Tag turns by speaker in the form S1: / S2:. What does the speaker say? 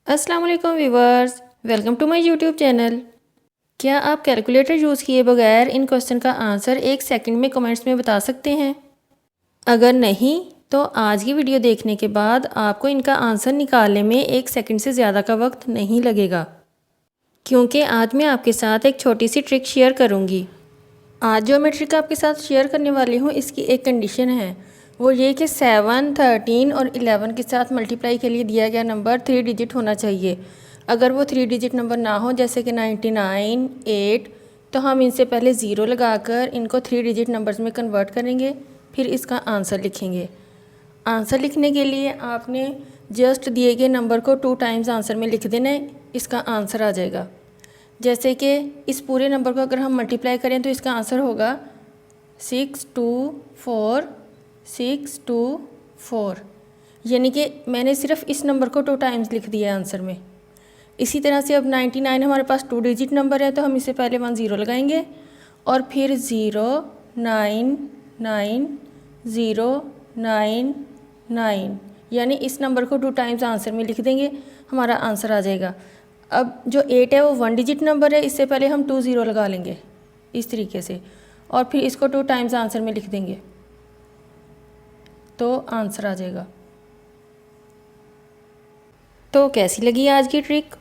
S1: अस्सलाम वालेकुम viewers, welcome to my YouTube channel. क्या आप कैलकुलेटर यूज़ किए बगैर इन क्वेश्चन का आंसर 1 सेकंड में कमेंट्स में बता सकते हैं? अगर नहीं तो आज की वीडियो देखने के बाद आपको इनका आंसर निकालने में 1 सेकंड से ज़्यादा का वक्त नहीं लगेगा, क्योंकि आज मैं आपके साथ एक छोटी सी ट्रिक शेयर करूँगी। आज जो मैं ट्रिक आपके साथ शेयर करने वाली हूँ, इसकी एक कंडीशन है, वो ये कि 7, 13 और 11 के साथ मल्टीप्लाई के लिए दिया गया नंबर 3 डिजिट होना चाहिए। अगर वो 3 डिजिट नंबर ना हो, जैसे कि 99, 8, तो हम इनसे पहले ज़ीरो लगाकर इनको 3 डिजिट नंबर्स में कन्वर्ट करेंगे, फिर इसका आंसर लिखेंगे। आंसर लिखने के लिए आपने जस्ट दिए गए नंबर को 2 टाइम्स आंसर में लिख देना है, इसका आंसर आ जाएगा। जैसे कि इस पूरे नंबर को अगर हम मल्टीप्लाई करें तो इसका आंसर होगा 624 624, यानी कि मैंने सिर्फ इस नंबर को 2 टाइम्स लिख दिया आंसर में। इसी तरह से अब 99 हमारे पास 2 डिजिट नंबर है, तो हम इससे पहले 1 ज़ीरो लगाएंगे और फिर 0 9 9 0 9 9, यानी इस नंबर को 2 टाइम्स आंसर में लिख देंगे, हमारा आंसर आ जाएगा। अब जो 8 है वो 1 डिजिट नंबर है, इससे पहले हम 2 ज़ीरो लगा लेंगे इस तरीके से, और फिर इसको 2 टाइम्स आंसर में लिख देंगे, तो आंसर आ जाएगा। तो कैसी लगी आज की ट्रिक?